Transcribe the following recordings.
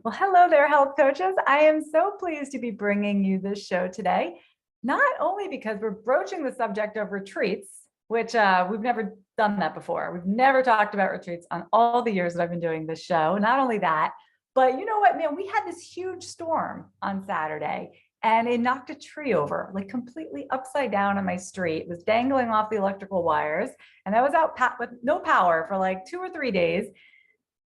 Well, hello there, health coaches. I am so pleased to be bringing you this show today, not only because we're broaching the subject of retreats, which we've never done that before. We've never talked about retreats on all the years that I've been doing this show. Not only that, but you know what, man, we had this huge storm on Saturday and it knocked a tree over, like completely upside down on my street. It was dangling off the electrical wires, and I was out with no power for like 2 or 3 days.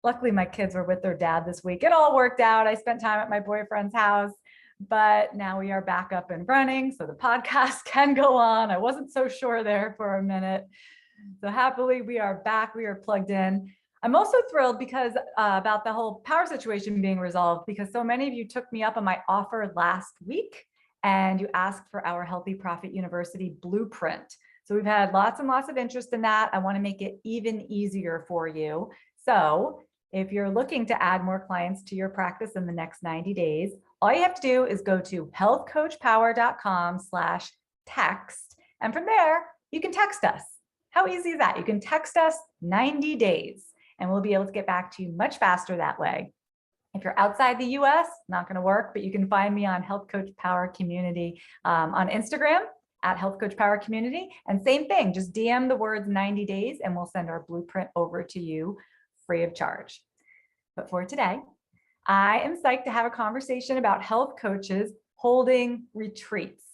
Luckily, my kids were with their dad this week. It all worked out. I spent time at my boyfriend's house, but now we are back up and running, so the podcast can go on. I wasn't so sure there for a minute. So happily, we are back. We are plugged in. I'm also thrilled because about the whole power situation being resolved, because so many of you took me up on my offer last week and you asked for our Healthy Profit University blueprint. So we've had lots and lots of interest in that. I want to make it even easier for you. So if you're looking to add more clients to your practice in the next 90 days, all you have to do is go to healthcoachpower.com/text. And from there, you can text us. How easy is that? You can text us 90 days and we'll be able to get back to you much faster that way. If you're outside the US, not going to work, but you can find me on Health Coach Power Community on Instagram at Health Coach Power Community. And same thing, just DM the words 90 days and we'll send our blueprint over to you free of charge. But for today, I am psyched to have a conversation about health coaches holding retreats.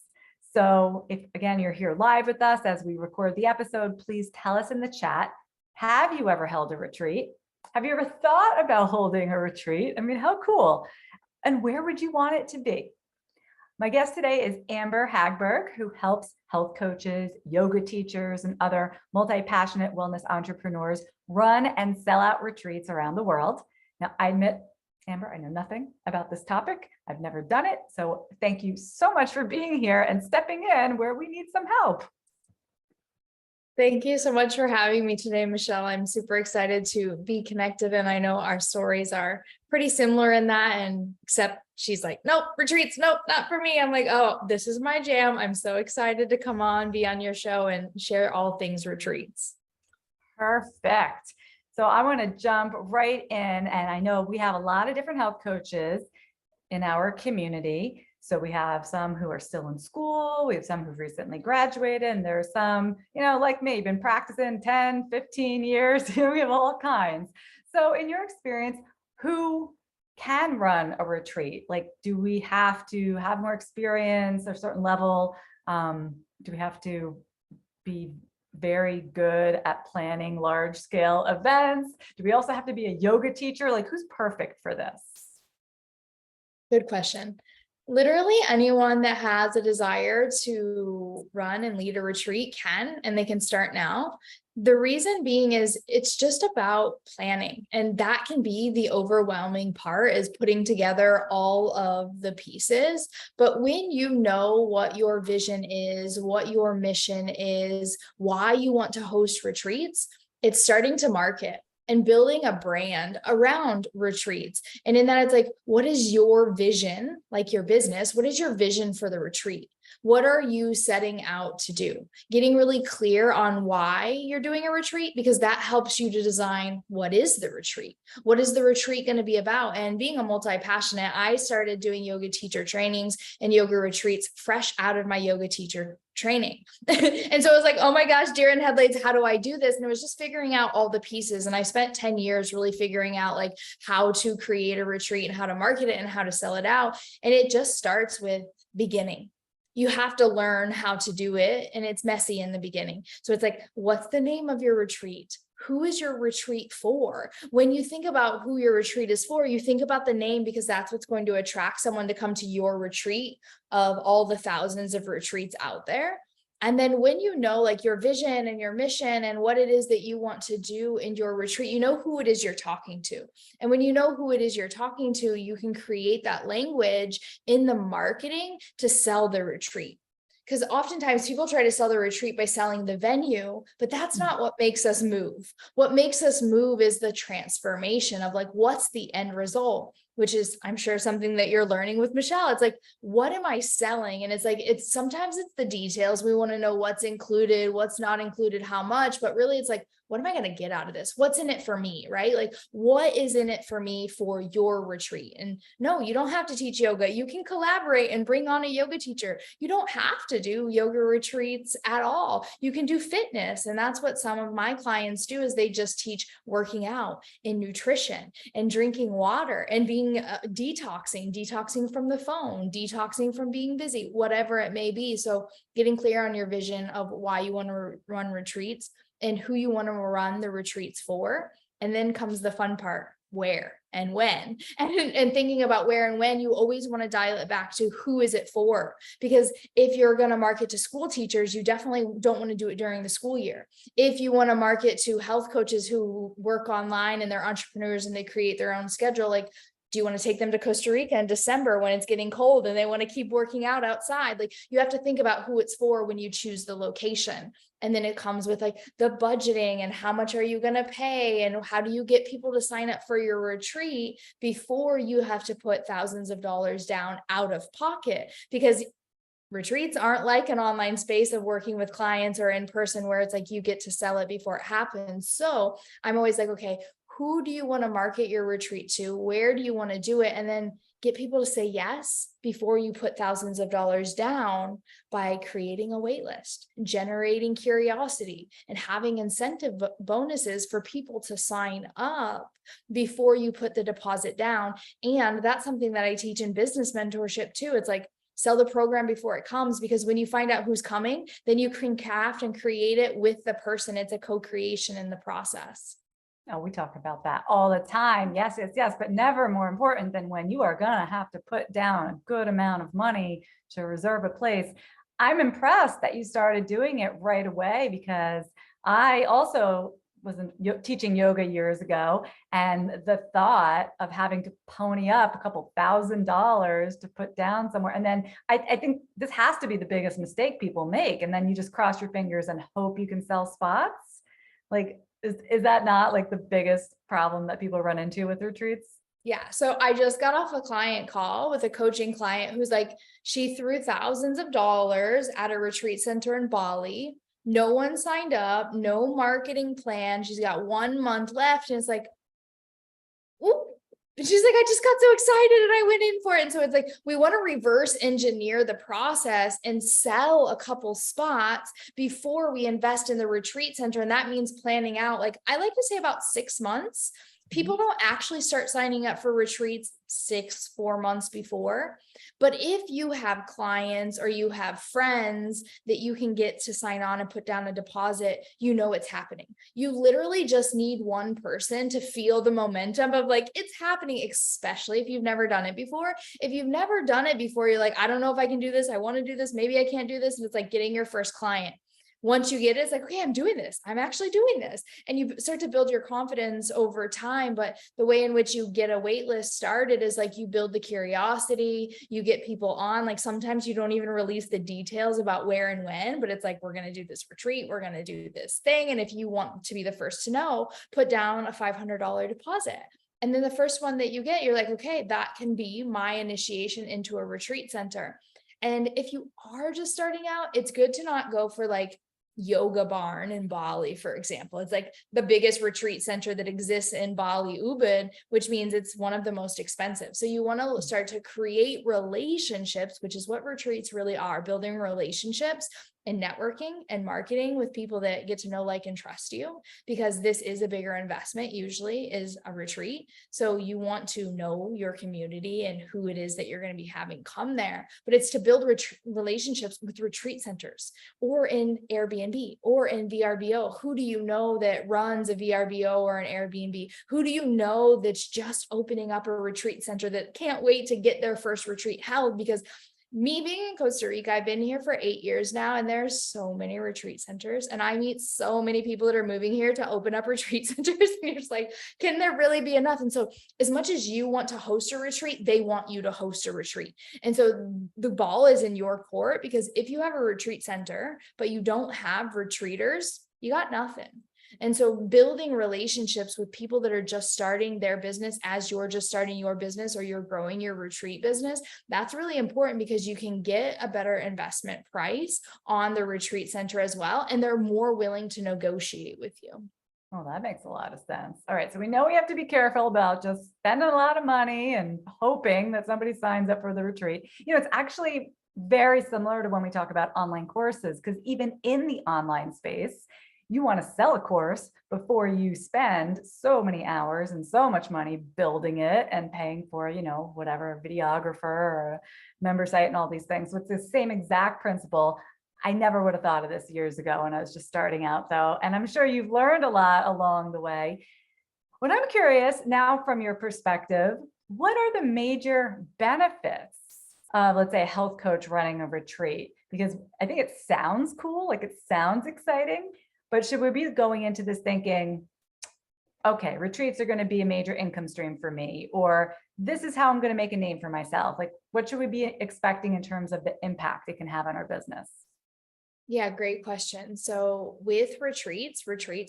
So if, again, you're here live with us as we record the episode, please tell us in the chat, have you ever held a retreat? Have you ever thought about holding a retreat? I mean, how cool. And where would you want it to be? My guest today is Amber Hagberg, who helps health coaches, yoga teachers, and other multi-passionate wellness entrepreneurs run and sell out retreats around the world. Now, I admit, Amber, I know nothing about this topic. I've never done it. So thank you so much for being here and stepping in where we need some help. Thank you so much for having me today, Michelle. I'm super excited to be connected. And I know our stories are pretty similar in that, and except she's like, nope, retreats, nope, not for me. I'm like, oh, this is my jam. I'm so excited to come on, be on your show and share all things retreats. Perfect. So I want to jump right in. And I know we have a lot of different health coaches in our community. So we have some who are still in school, we have some who've recently graduated, and there are some, like me, been practicing 10, 15 years, we have all kinds. So in your experience, who can run a retreat? Like, do we have to have more experience or a certain level? Do we have to be very good at planning large scale events? Do we also have to be a yoga teacher? Like, who's perfect for this? Good question. Literally anyone that has a desire to run and lead a retreat can, and they can start now. The reason being is it's just about planning, and that can be the overwhelming part, is putting together all of the pieces. But when you know what your vision is, what your mission is, why you want to host retreats, it's starting to market and building a brand around retreats. And in that, it's like, what is your vision, like your business? What is your vision for the retreat? What are you setting out to do? Getting really clear on why you're doing a retreat, because that helps you to design what is the retreat? What is the retreat going to be about? And being a multi-passionate, I started doing yoga teacher trainings and yoga retreats fresh out of my yoga teacher training. And so I was like, oh my gosh, deer in headlights, how do I do this? And it was just figuring out all the pieces. And I spent 10 years really figuring out like how to create a retreat and how to market it and how to sell it out. And it just starts with beginning. You have to learn how to do it, and it's messy in the beginning. So it's like, what's the name of your retreat? Who is your retreat for? When you think about who your retreat is for, you think about the name, because that's what's going to attract someone to come to your retreat of all the thousands of retreats out there. And then when you know like your vision and your mission and what it is that you want to do in your retreat, you know who it is you're talking to. And when you know who it is you're talking to, you can create that language in the marketing to sell the retreat. Because oftentimes people try to sell the retreat by selling the venue, but that's not what makes us move. What makes us move is the transformation of like, what's the end result? which is, I'm sure, something that you're learning with Michelle. It's like, what am I selling? And it's like, sometimes it's the details. We want to know what's included, what's not included, how much, but really it's like, what am I going to get out of this? What's in it for me, right? Like, what is in it for me for your retreat? And no, you don't have to teach yoga. You can collaborate and bring on a yoga teacher. You don't have to do yoga retreats at all. You can do fitness. And that's what some of my clients do, is they just teach working out and nutrition and drinking water and being detoxing from the phone, detoxing from being busy, whatever it may be. So getting clear on your vision of why you want to run retreats and who you want to run the retreats for. And then comes the fun part, where and when. And thinking about where and when, you always want to dial it back to who is it for? Because if you're going to market to school teachers, you definitely don't want to do it during the school year. If you want to market to health coaches who work online and they're entrepreneurs and they create their own schedule, like, do you want to take them to Costa Rica in December when it's getting cold and they want to keep working out outside? Like, you have to think about who it's for when you choose the location. And then it comes with like the budgeting and how much are you going to pay and how do you get people to sign up for your retreat before you have to put thousands of dollars down out of pocket. Because retreats aren't like an online space of working with clients or in person where it's like you get to sell it before it happens. So I'm always like, okay, who do you want to market your retreat to? Where do you want to do it? And then get people to say yes before you put thousands of dollars down by creating a wait list, generating curiosity, and having incentive bonuses for people to sign up before you put the deposit down. And that's something that I teach in business mentorship too. It's like, sell the program before it comes, because when you find out who's coming, then you can craft and create it with the person. It's a co-creation in the process. Oh, we talk about that all the time. Yes, yes, yes. But never more important than when you are going to have to put down a good amount of money to reserve a place. I'm impressed that you started doing it right away, because I also was teaching yoga years ago. And the thought of having to pony up a couple $1,000s to put down somewhere. And then I think this has to be the biggest mistake people make. And then you just cross your fingers and hope you can sell spots. Like, is that not like the biggest problem that people run into with retreats? Yeah. So I just got off a client call with a coaching client who's like, she threw thousands of dollars at a retreat center in Bali. No one signed up, no marketing plan. She's got 1 month left. And it's like, ooh. She's like, I just got so excited and I went in for it. And so it's like, we want to reverse engineer the process and sell a couple spots before we invest in the retreat center. And that means planning out, like, I like to say about 6 months. People don't actually start signing up for retreats 4 months before. But if you have clients or you have friends that you can get to sign on and put down a deposit, you know it's happening. You literally just need one person to feel the momentum of like, it's happening, especially if you've never done it before. If you've never done it before, you're like, I don't know if I can do this. I want to do this. Maybe I can't do this. And it's like getting your first client. Once you get it, it's like, okay, I'm doing this. I'm actually doing this. And you start to build your confidence over time. But the way in which you get a wait list started is like you build the curiosity, you get people on. Like sometimes you don't even release the details about where and when, but it's like, we're going to do this retreat. We're going to do this thing. And if you want to be the first to know, put down a $500 deposit. And then the first one that you get, you're like, okay, that can be my initiation into a retreat center. And if you are just starting out, it's good to not go for like Yoga Barn in Bali, for example. It's like the biggest retreat center that exists in Bali, Ubud, which means it's one of the most expensive. So you want to start to create relationships, which is what retreats really are, building relationships and networking and marketing with people that get to know, like, and trust you, because this is a bigger investment, usually is a retreat. So you want to know your community and who it is that you're going to be having come there, but it's to build relationships with retreat centers or in Airbnb or in VRBO. Who do you know that runs a VRBO or an Airbnb? Who do you know that's just opening up a retreat center that can't wait to get their first retreat held? Because me being in Costa Rica, I've been here for 8 years now, and there's so many retreat centers, and I meet so many people that are moving here to open up retreat centers. And you're just like, can there really be enough? And so as much as you want to host a retreat, they want you to host a retreat. And so the ball is in your court, because if you have a retreat center, but you don't have retreaters, you got nothing. And so building relationships with people that are just starting their business as you're just starting your business or you're growing your retreat business, that's really important because you can get a better investment price on the retreat center as well. And they're more willing to negotiate with you. Well, that makes a lot of sense. All right. So we know we have to be careful about just spending a lot of money and hoping that somebody signs up for the retreat. It's actually very similar to when we talk about online courses, because even in the online space, you want to sell a course before you spend so many hours and so much money building it and paying for, whatever, a videographer or a member site and all these things. So it's the same exact principle. I never would have thought of this years ago when I was just starting out, though. And I'm sure you've learned a lot along the way. What I'm curious now from your perspective, what are the major benefits of, let's say, a health coach running a retreat? Because I think it sounds cool, like it sounds exciting, but should we be going into this thinking, okay, retreats are going to be a major income stream for me, or this is how I'm going to make a name for myself? Like, what should we be expecting in terms of the impact it can have on our business? Yeah, great question. So with retreats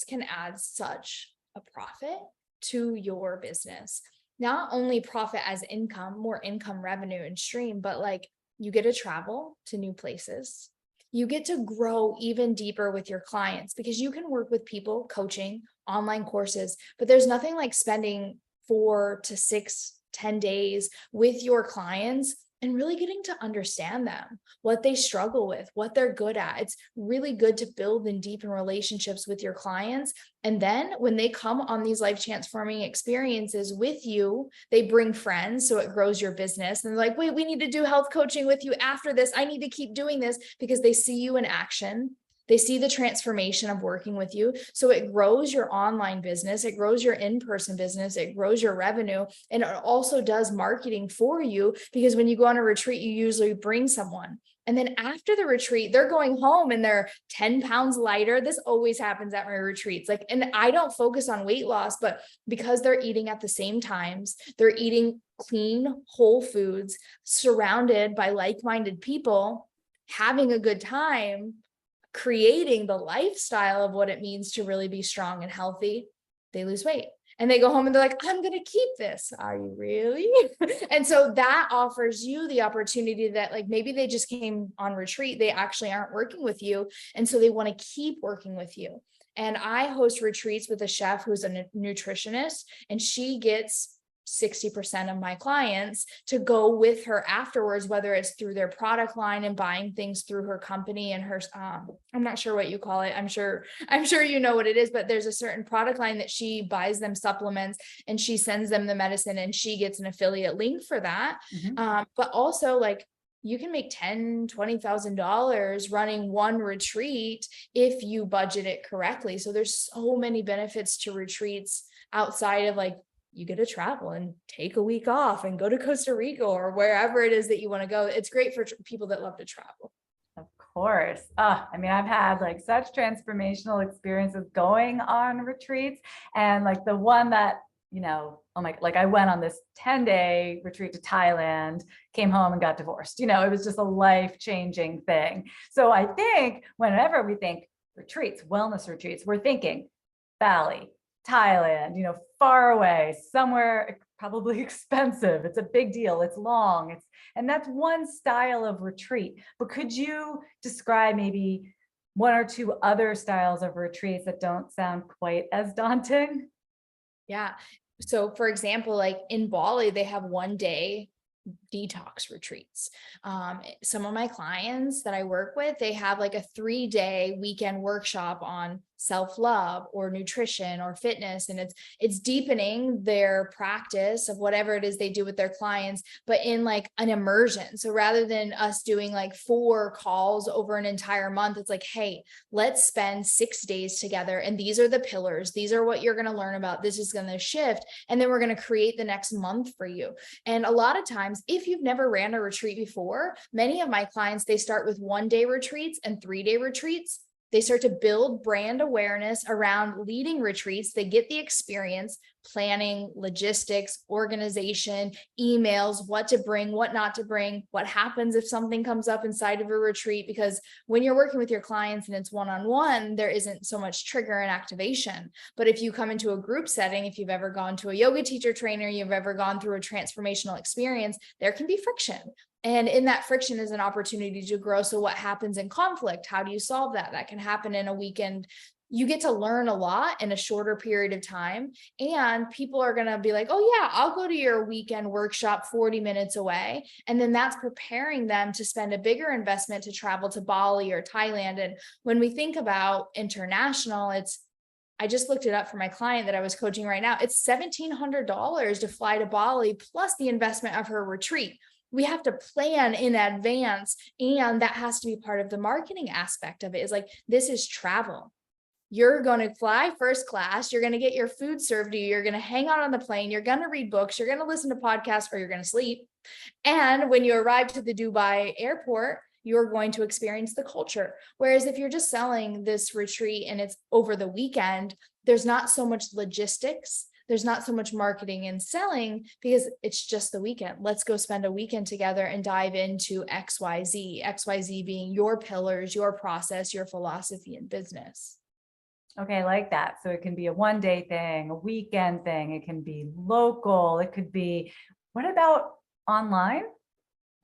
can add such a profit to your business. Not only profit as income, more income revenue and stream, but like you get to travel to new places. You get to grow even deeper with your clients because you can work with people, coaching, online courses, but there's nothing like spending 4 to 6, 10 days with your clients and really getting to understand them, what they struggle with, what they're good at. It's really good to build and deepen relationships with your clients. And then when they come on these life transforming experiences with you, they bring friends. So it grows your business. And they're like, wait, we need to do health coaching with you after this. I need to keep doing this because they see you in action. They see the transformation of working with you. So it grows your online business. It grows your in-person business. It grows your revenue. And it also does marketing for you because when you go on a retreat, you usually bring someone. And then after the retreat, they're going home and they're 10 pounds lighter. This always happens at my retreats. Like, and I don't focus on weight loss, but because they're eating at the same times, they're eating clean, whole foods, surrounded by like-minded people, having a good time, creating the lifestyle of what it means to really be strong and healthy, they lose weight. And they go home and they're like, I'm going to keep this. Are you really? And so that offers you the opportunity that like maybe they just came on retreat. They actually aren't working with you. And so they want to keep working with you. And I host retreats with a chef who's a nutritionist, and she gets 60% of my clients to go with her afterwards, whether it's through their product line and buying things through her company and her, I'm not sure what you call it. I'm sure you know what it is, but there's a certain product line that she buys them supplements and she sends them the medicine and she gets an affiliate link for that. Mm-hmm. But also like you can make $10,000-$20 running one retreat if you budget it correctly. So there's so many benefits to retreats outside of like, you get to travel and take a week off and go to Costa Rica or wherever it is that you want to go. It's great for people that love to travel. Of course. I mean, I've had like such transformational experiences going on retreats, and like the one that, oh my, like I went on this 10-day retreat to Thailand, came home and got divorced. It was just a life-changing thing. So I think whenever we think retreats, wellness retreats, we're thinking Bali, Thailand, far away, somewhere probably expensive. It's a big deal. It's long. And that's one style of retreat. But could you describe maybe one or two other styles of retreats that don't sound quite as daunting? Yeah. So for example, like in Bali, they have 1-day detox retreats. Some of my clients that I work with, they have like a 3-day weekend workshop on self-love or nutrition or fitness. And it's deepening their practice of whatever it is they do with their clients, but in like an immersion. So rather than us doing like 4 calls over an entire month, it's like, hey, let's spend 6 days together. And these are the pillars. These are what you're going to learn about. This is going to shift. And then we're going to create the next month for you. And a lot of times, if you've never ran a retreat before, many of my clients, they start with 1-day retreats and 3-day retreats. They start to build brand awareness around leading retreats. They get the experience, planning, logistics, organization, emails, what to bring, what not to bring, what happens if something comes up inside of a retreat. Because when you're working with your clients and it's one-on-one, there isn't so much trigger and activation. But if you come into a group setting, if you've ever gone to a yoga teacher trainer, you've ever gone through a transformational experience, there can be friction. And in that friction is an opportunity to grow. So what happens in conflict? How do you solve that? That can happen in a weekend. You get to learn a lot in a shorter period of time. And people are going to be like, oh yeah, I'll go to your weekend workshop 40 minutes away. And then that's preparing them to spend a bigger investment to travel to Bali or Thailand. And when we think about international, I just looked it up for my client that I was coaching right now. It's $1,700 to fly to Bali plus the investment of her retreat. We have to plan in advance. And that has to be part of the marketing aspect of it, is like, this is travel. You're going to fly first class. You're going to get your food served to you. You're going to hang out on the plane. You're going to read books. You're going to listen to podcasts, or you're going to sleep. And when you arrive to the Dubai airport, you're going to experience the culture. Whereas if you're just selling this retreat and it's over the weekend, there's not so much logistics. There's not so much marketing and selling because it's just the weekend. Let's go spend a weekend together and dive into XYZ, XYZ being your pillars, your process, your philosophy in business. Okay, I like that. So it can be a one-day thing, a weekend thing. It can be local. It could be, what about online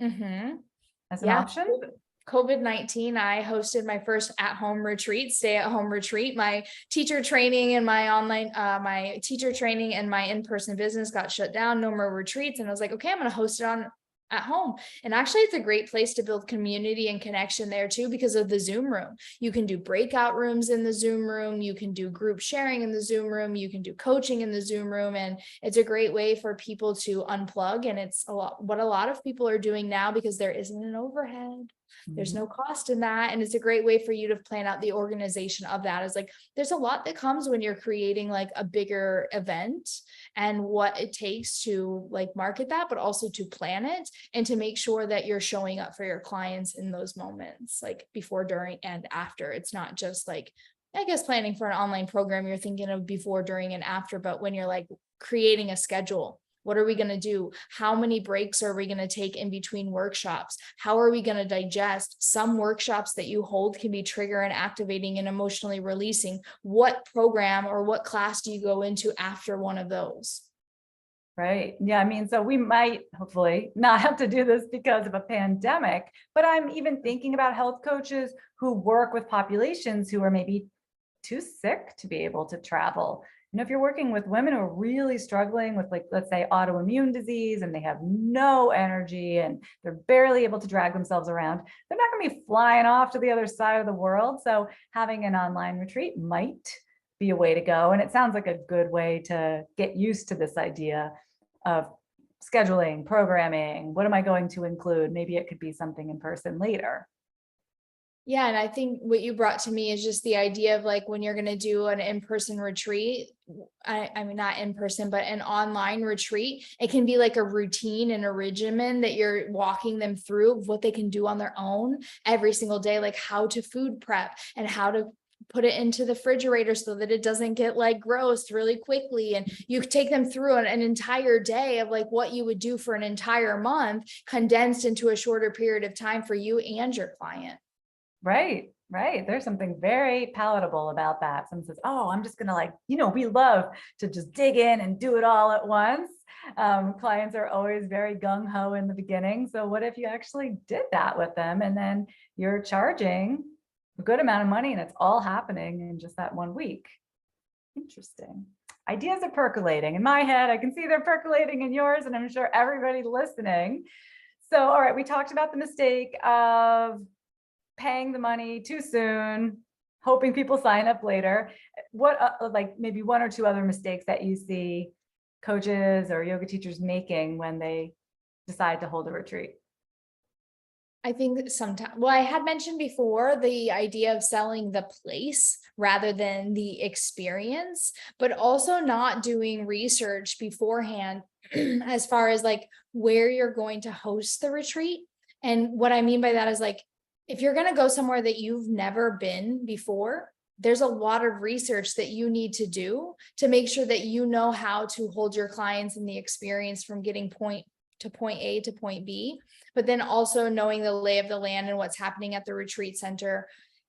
as an option? COVID-19, I hosted my first at-home retreat, stay-at-home retreat. My teacher training and my online, my teacher training and my in-person business got shut down. No more retreats. And I was like, okay, I'm going to host it at home. And actually, it's a great place to build community and connection there too, because of the Zoom room. You can do breakout rooms in the Zoom room. You can do group sharing in the Zoom room. You can do coaching in the Zoom room. And it's a great way for people to unplug. And it's what a lot of people are doing now, because there isn't an overhead. There's no cost in that. And it's a great way for you to plan out the organization of that. Is like, there's a lot that comes when you're creating like a bigger event, and what it takes to like market that, but also to plan it and to make sure that you're showing up for your clients in those moments, like before, during, and after. It's not just like, I guess, planning for an online program, you're thinking of before, during, and after, but when you're like creating a schedule. What are we going to do? How many breaks are we going to take in between workshops? How are we going to digest? Some workshops that you hold can be trigger and activating and emotionally releasing. What program or what class do you go into after one of those? Right. Yeah. I mean, so we might hopefully not have to do this because of a pandemic, but I'm even thinking about health coaches who work with populations who are maybe too sick to be able to travel. You know, if you're working with women who are really struggling with, like, let's say, autoimmune disease, and they have no energy and they're barely able to drag themselves around, they're not going to be flying off to the other side of the world. So having an online retreat might be a way to go. And it sounds like a good way to get used to this idea of scheduling, programming. What am I going to include? Maybe it could be something in person later. Yeah. And I think what you brought to me is just the idea of like, when you're going to do an in-person retreat, I mean, not in person, but an online retreat, it can be like a routine and a regimen that you're walking them through of what they can do on their own every single day, like how to food prep and how to put it into the refrigerator so that it doesn't get like gross really quickly. And you take them through an entire day of like what you would do for an entire month, condensed into a shorter period of time for you and your client. Right, right. There's something very palatable about that. Someone says, oh, I'm just going to, like, you know, we love to just dig in and do it all at once. Clients are always very gung ho in the beginning. So what if you actually did that with them, and then you're charging a good amount of money and it's all happening in just that 1 week? Interesting. Ideas are percolating in my head. I can see they're percolating in yours, and I'm sure everybody listening. So, all right, we talked about the mistake of paying the money too soon, hoping people sign up later. What, like maybe one or two other mistakes that you see coaches or yoga teachers making when they decide to hold a retreat? I think sometimes, well, I had mentioned before the idea of selling the place rather than the experience, but also not doing research beforehand as far as like where you're going to host the retreat. And what I mean by that is like, If you're going to go somewhere that you've never been before, there's a lot of research that you need to do to make sure that you know how to hold your clients in the experience from getting point A to point B, but then also knowing the lay of the land and what's happening at the retreat center,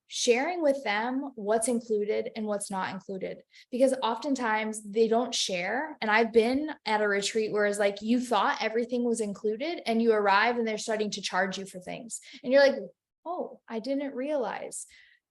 sharing with them what's included and what's not included, because oftentimes they don't share. And I've been at a retreat where it's like, you thought everything was included and you arrive and they're starting to charge you for things. And you're like, oh, I didn't realize.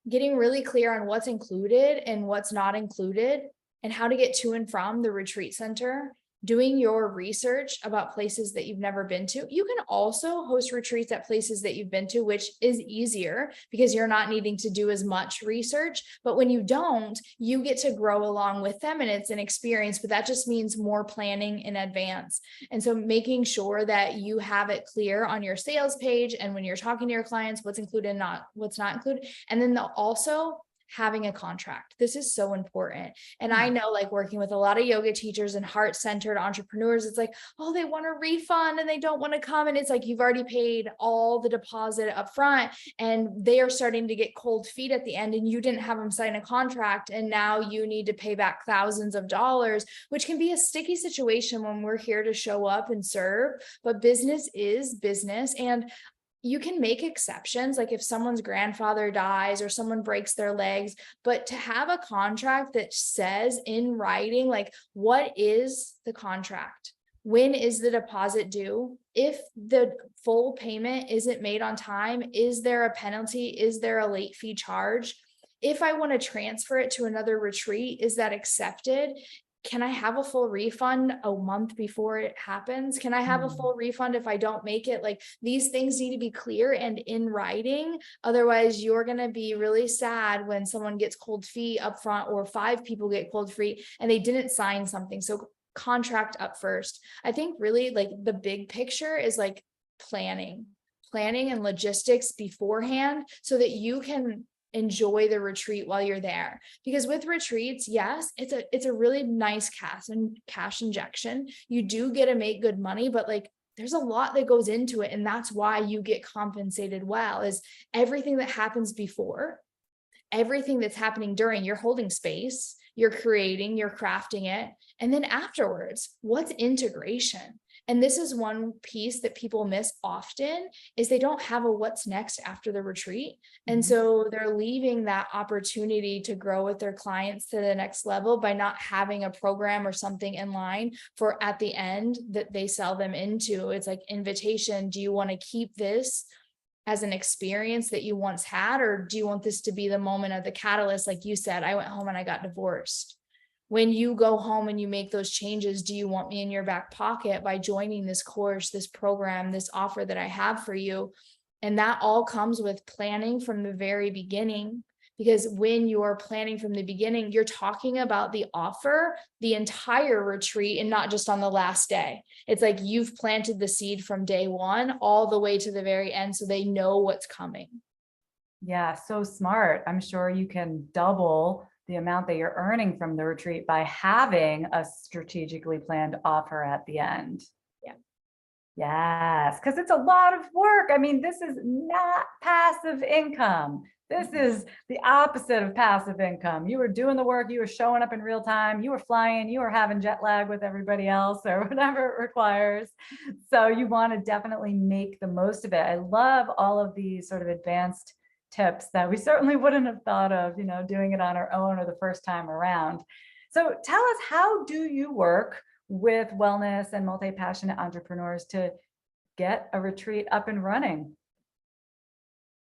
Getting really clear on what's included and what's not included and how to get to and from the retreat center, doing your research about places that you've never been to. You can also host retreats at places that you've been to, which is easier because you're not needing to do as much research. But when you don't, you get to grow along with them and it's an experience, but that just means more planning in advance. And so making sure that you have it clear on your sales page and when you're talking to your clients, what's included and what's not included. And then also having a contract. This is so important. And I know, like, working with a lot of yoga teachers and heart-centered entrepreneurs, it's like, oh, they want a refund and they don't want to come. And it's like, you've already paid all the deposit up front and they are starting to get cold feet at the end and you didn't have them sign a contract. And now you need to pay back thousands of dollars, which can be a sticky situation when we're here to show up and serve. But business is business. And you can make exceptions, like if someone's grandfather dies or someone breaks their legs, but to have a contract that says in writing, like, what is the contract? When is the deposit due? If the full payment isn't made on time, is there a penalty? Is there a late fee charge? If I want to transfer it to another retreat, is that accepted? Can I have a full refund a month before it happens? Can I have a full refund if I don't make it? Like, these things need to be clear and in writing. Otherwise, you're going to be really sad when someone gets cold feet up front or 5 people get cold feet and they didn't sign something. So contract up first. I think really, like, the big picture is like planning and logistics beforehand so that you can enjoy the retreat while you're there. Because with retreats, yes, it's a really nice cash injection. You do get to make good money, but like, there's a lot that goes into it. And that's why you get compensated well, is everything that happens before, everything that's happening during. You're holding space, you're creating, you're crafting it. And then afterwards, what's integration? And this is one piece that people miss often, is they don't have a what's next after the retreat. And so they're leaving that opportunity to grow with their clients to the next level by not having a program or something in line for at the end that they sell them into. It's like invitation. Do you want to keep this as an experience that you once had, or do you want this to be the moment of the catalyst? Like you said, I went home and I got divorced. When you go home and you make those changes, do you want me in your back pocket by joining this course, this program, this offer that I have for you? And that all comes with planning from the very beginning, because when you're planning from the beginning, you're talking about the offer, the entire retreat, and not just on the last day. It's like you've planted the seed from day one all the way to the very end, so they know what's coming. Yeah, so smart. I'm sure you can double the amount that you're earning from the retreat by having a strategically planned offer at the end. Yeah. Yes, because it's a lot of work. I mean, this is not passive income. This is the opposite of passive income. You were doing the work, you were showing up in real time, you were flying, you were having jet lag with everybody else or whatever it requires. So you want to definitely make the most of it. I love all of these sort of advanced tips that we certainly wouldn't have thought of, doing it on our own or the first time around. So tell us, how do you work with wellness and multi-passionate entrepreneurs to get a retreat up and running?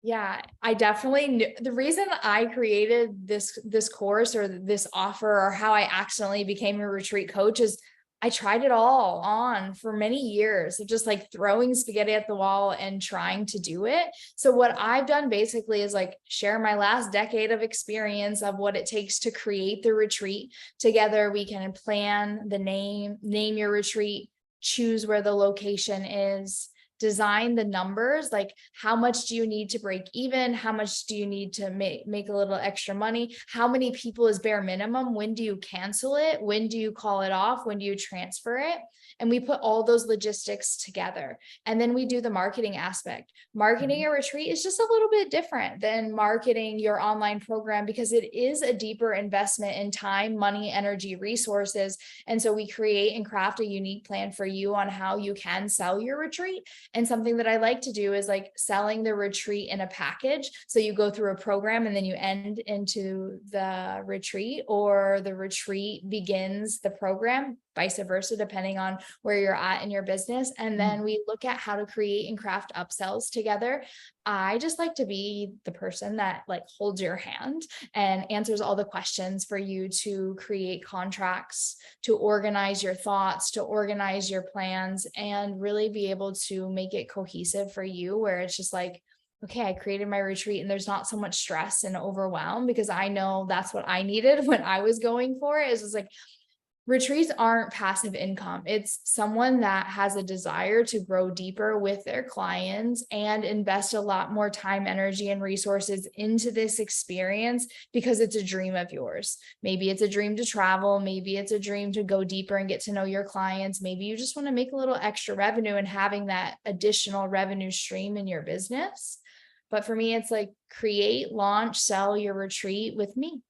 Yeah, I definitely knew the reason I created this course or this offer, or how I accidentally became a retreat coach, is I tried it all on for many years of just like throwing spaghetti at the wall and trying to do it. So what I've done basically is like share my last decade of experience of what it takes to create the retreat. Together we can plan the name your retreat, choose where the location is, design the numbers, like how much do you need to break even? How much do you need to make a little extra money? How many people is bare minimum? When do you cancel it? When do you call it off? When do you transfer it? And we put all those logistics together. And then we do the marketing aspect. Marketing a retreat is just a little bit different than marketing your online program because it is a deeper investment in time, money, energy, resources. And so we create and craft a unique plan for you on how you can sell your retreat. And something that I like to do is like selling the retreat in a package. So you go through a program and then you end into the retreat, or the retreat begins the program, vice versa, depending on where you're at in your business. And then we look at how to create and craft upsells together. I just like to be the person that like holds your hand and answers all the questions for you to create contracts, to organize your thoughts, to organize your plans, and really be able to make it cohesive for you, where it's just like, okay, I created my retreat and there's not so much stress and overwhelm, because I know that's what I needed when I was going for it. Is just like, retreats aren't passive income. It's someone that has a desire to grow deeper with their clients and invest a lot more time, energy, and resources into this experience because it's a dream of yours. Maybe it's a dream to travel. Maybe it's a dream to go deeper and get to know your clients. Maybe you just want to make a little extra revenue and having that additional revenue stream in your business. But for me, it's like create, launch, sell your retreat with me.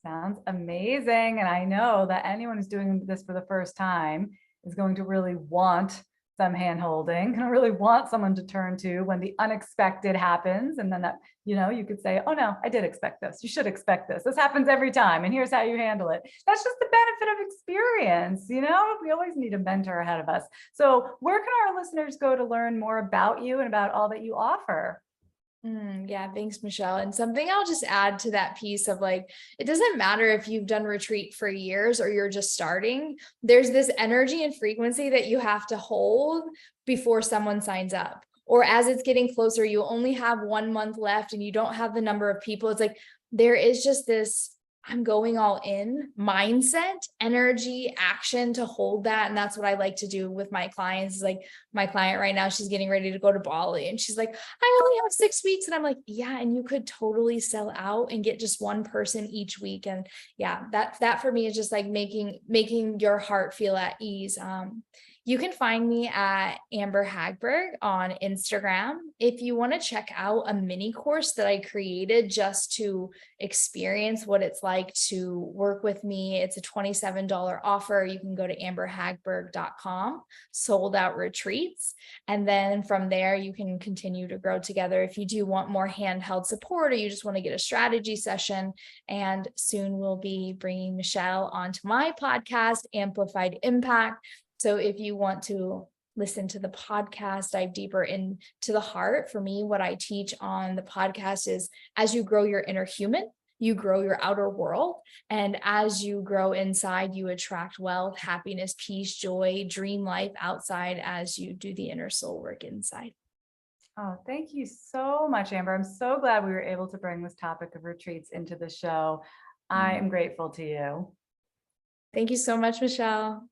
Sounds amazing. And I know that anyone who's doing this for the first time is going to really want some hand-holding, going to really want someone to turn to when the unexpected happens. And then that, you could say, oh no, I did expect this. You should expect this. This happens every time. And here's how you handle it. That's just the benefit of experience. We always need a mentor ahead of us. So where can our listeners go to learn more about you and about all that you offer? Yeah, thanks, Michelle. And something I'll just add to that piece of like, it doesn't matter if you've done retreat for years or you're just starting, there's this energy and frequency that you have to hold before someone signs up. Or as it's getting closer, you only have 1 month left and you don't have the number of people. It's like, there is just this, I'm going all in mindset, energy, action to hold that. And that's what I like to do with my clients. Is like my client right now, she's getting ready to go to Bali and she's like, I only have 6 weeks. And I'm like, yeah, and you could totally sell out and get just one person each week. And yeah, that for me is just like making your heart feel at ease. You can find me at Amber Hagberg on Instagram. If you want to check out a mini course that I created just to experience what it's like to work with me, it's a $27 offer. You can go to amberhagberg.com, sold out retreats. And then from there, you can continue to grow together. If you do want more handheld support or you just want to get a strategy session, and soon we'll be bringing Michelle onto my podcast, Amplified Impact. So if you want to listen to the podcast, dive deeper into the heart, for me, what I teach on the podcast is as you grow your inner human, you grow your outer world. And as you grow inside, you attract wealth, happiness, peace, joy, dream life outside as you do the inner soul work inside. Oh, thank you so much, Amber. I'm so glad we were able to bring this topic of retreats into the show. I am grateful to you. Thank you so much, Michelle.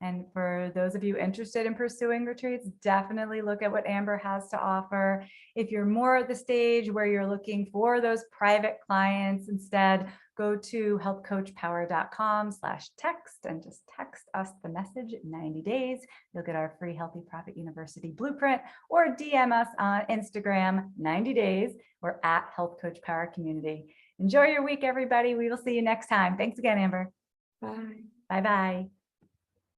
And for those of you interested in pursuing retreats, definitely look at what Amber has to offer. If you're more at the stage where you're looking for those private clients, instead, go to healthcoachpower.com/text and just text us the message 90 days. You'll get our free Healthy Profit University blueprint, or DM us on Instagram 90 days. We're at Health Coach Power Community. Enjoy your week, everybody. We will see you next time. Thanks again, Amber. Bye. Bye-bye.